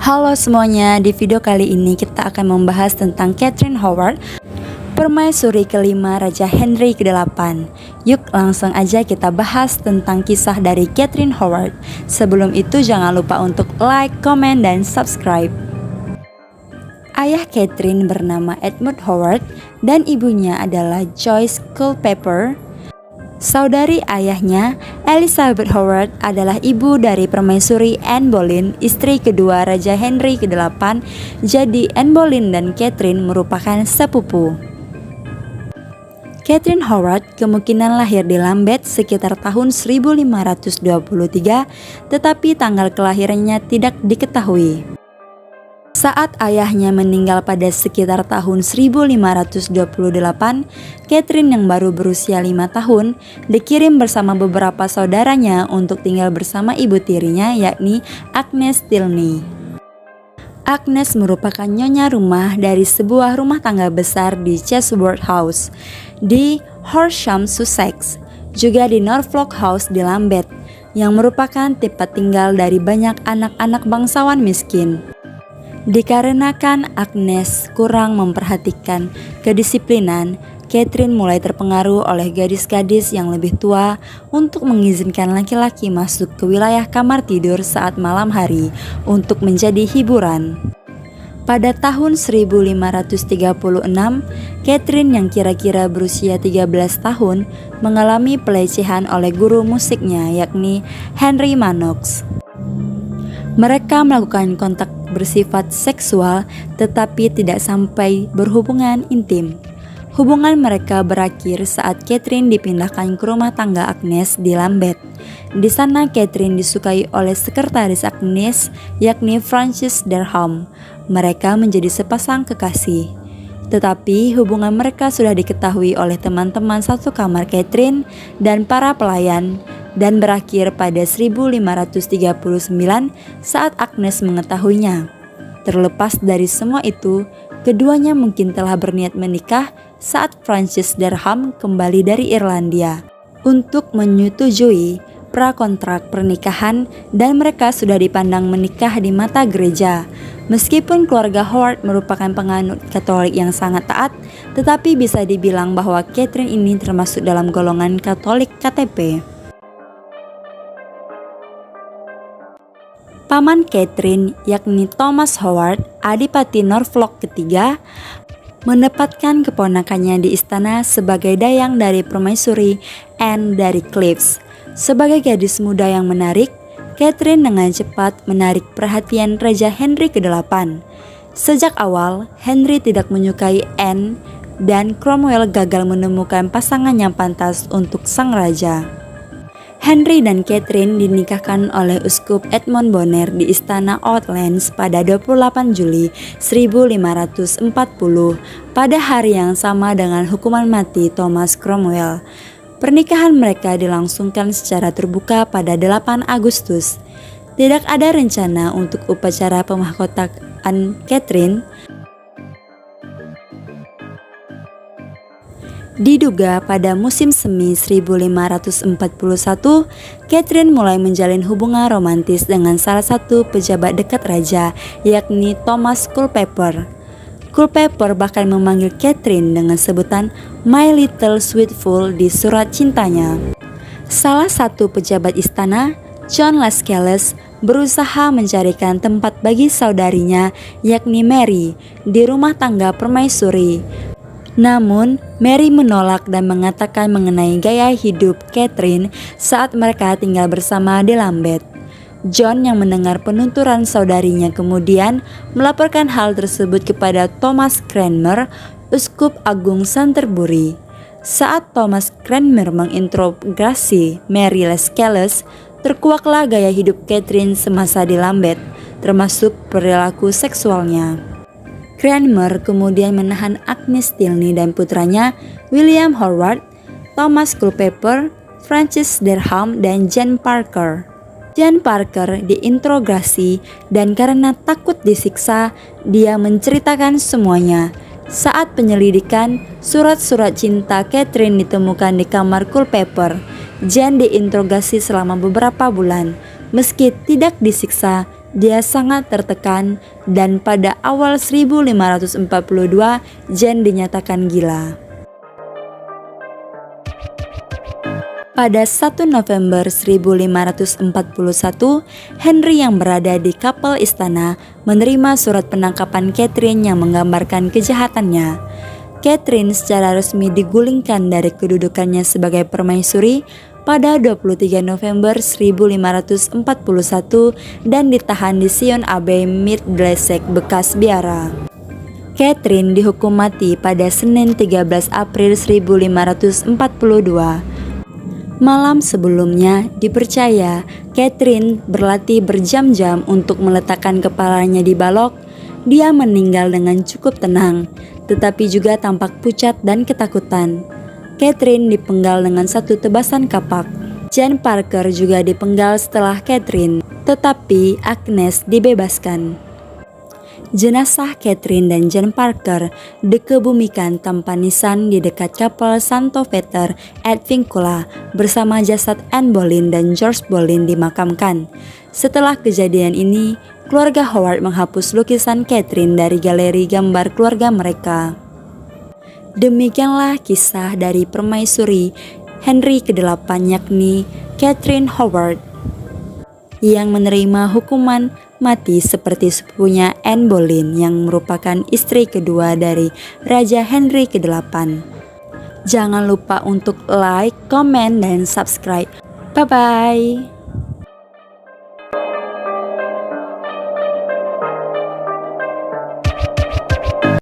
Halo semuanya, di video kali ini kita akan membahas tentang Catherine Howard, permaisuri kelima Raja Henry ke-8. Yuk langsung aja kita bahas tentang kisah dari Catherine Howard. Sebelum itu jangan lupa untuk like, komen, dan subscribe. Ayah Catherine bernama Edmund Howard dan ibunya adalah Joyce Culpeper. Saudari ayahnya, Elizabeth Howard, adalah ibu dari permaisuri Anne Boleyn, istri kedua Raja Henry ke-8. Jadi Anne Boleyn dan Catherine merupakan sepupu. Catherine Howard kemungkinan lahir di Lambeth sekitar tahun 1523, tetapi tanggal kelahirannya tidak diketahui. Saat ayahnya meninggal pada sekitar tahun 1528, Catherine yang baru berusia 5 tahun dikirim bersama beberapa saudaranya untuk tinggal bersama ibu tirinya, yakni Agnes Tilney. Agnes merupakan nyonya rumah dari sebuah rumah tangga besar di Chatsworth House di Horsham, Sussex, juga di Norfolk House di Lambeth, yang merupakan tempat tinggal dari banyak anak-anak bangsawan miskin. Dikarenakan Agnes kurang memperhatikan kedisiplinan, Catherine mulai terpengaruh oleh gadis-gadis yang lebih tua untuk mengizinkan laki-laki masuk ke wilayah kamar tidur saat malam hari untuk menjadi hiburan. Pada tahun 1536, Catherine yang kira-kira berusia 13 tahun mengalami pelecehan oleh guru musiknya, yakni Henry Manox. Mereka melakukan kontak bersifat seksual tetapi tidak sampai berhubungan intim. Hubungan mereka berakhir saat Catherine dipindahkan ke rumah tangga Agnes di Lambeth. Di sana Catherine disukai oleh sekretaris Agnes, yakni Frances Derham. Mereka menjadi sepasang kekasih. Tetapi hubungan mereka sudah diketahui oleh teman-teman satu kamar Catherine dan para pelayan, dan berakhir pada 1539 saat Agnes mengetahuinya. Terlepas dari semua itu, keduanya mungkin telah berniat menikah saat Frances Derham kembali dari Irlandia untuk menyetujui prakontrak pernikahan, dan mereka sudah dipandang menikah di mata gereja. Meskipun keluarga Howard merupakan penganut Katolik yang sangat taat, tetapi bisa dibilang bahwa Catherine ini termasuk dalam golongan Katolik KTP. Paman Catherine, yakni Thomas Howard, Adipati Norfolk ketiga, menempatkan keponakannya di istana sebagai dayang dari permaisuri Anne dari Cleves. Sebagai gadis muda yang menarik, Catherine dengan cepat menarik perhatian Raja Henry ke-8. Sejak awal, Henry tidak menyukai Anne dan Cromwell gagal menemukan pasangan yang pantas untuk sang raja. Henry dan Catherine dinikahkan oleh Uskup Edmund Bonner di Istana Oatlands pada 28 Juli 1540 pada hari yang sama dengan hukuman mati Thomas Cromwell. Pernikahan mereka dilangsungkan secara terbuka pada 8 Agustus. Tidak ada rencana untuk upacara pemahkotaan Catherine. Diduga pada musim semi 1541, Catherine mulai menjalin hubungan romantis dengan salah satu pejabat dekat raja, yakni Thomas Culpeper. Culpeper bahkan memanggil Catherine dengan sebutan My Little Sweetful di surat cintanya. Salah satu pejabat istana, John Lascelles, berusaha mencarikan tempat bagi saudarinya, yakni Mary, di rumah tangga permaisuri. Namun, Mary menolak dan mengatakan mengenai gaya hidup Catherine saat mereka tinggal bersama di Lambeth. John yang mendengar penuturan saudarinya kemudian melaporkan hal tersebut kepada Thomas Cranmer, Uskup Agung Canterbury. Saat Thomas Cranmer menginterogasi Mary Lascelles, terkuaklah gaya hidup Catherine semasa di Lambeth, termasuk perilaku seksualnya. Cranmer kemudian menahan Agnes Tilney dan putranya William Howard, Thomas Culpeper, Frances Derham, dan Jane Parker. Jane Parker diinterogasi dan karena takut disiksa, dia menceritakan semuanya. Saat penyelidikan, surat-surat cinta Catherine ditemukan di kamar Culpeper. Jane diinterogasi selama beberapa bulan. Meski tidak disiksa, Dia sangat tertekan dan pada awal 1542 Jane dinyatakan gila. Pada 1 November 1541, Henry yang berada di kapel istana menerima surat penangkapan Catherine yang menggambarkan kejahatannya. Catherine secara resmi digulingkan dari kedudukannya sebagai permaisuri pada 23 November 1541 dan ditahan di Sion Abbey Mid-Blessek bekas biara. Catherine dihukum mati pada Senin 13 April 1542. Malam sebelumnya, dipercaya Catherine berlatih berjam-jam untuk meletakkan kepalanya di balok. Dia meninggal dengan cukup tenang, tetapi juga tampak pucat dan ketakutan. Catherine dipenggal dengan satu tebasan kapak. Jane Parker juga dipenggal setelah Catherine, tetapi Agnes dibebaskan. Jenazah Catherine dan Jane Parker dikebumikan tanpa nisan di dekat kapel Santo Peter at Vincula bersama jasad Anne Boleyn dan George Boleyn dimakamkan. Setelah kejadian ini, keluarga Howard menghapus lukisan Catherine dari galeri gambar keluarga mereka. Demikianlah kisah dari permaisuri Henry ke-8 yakni Catherine Howard yang menerima hukuman mati seperti sepupunya Anne Boleyn yang merupakan istri kedua dari Raja Henry ke-8. Jangan lupa untuk like, komen, dan subscribe. Bye-bye.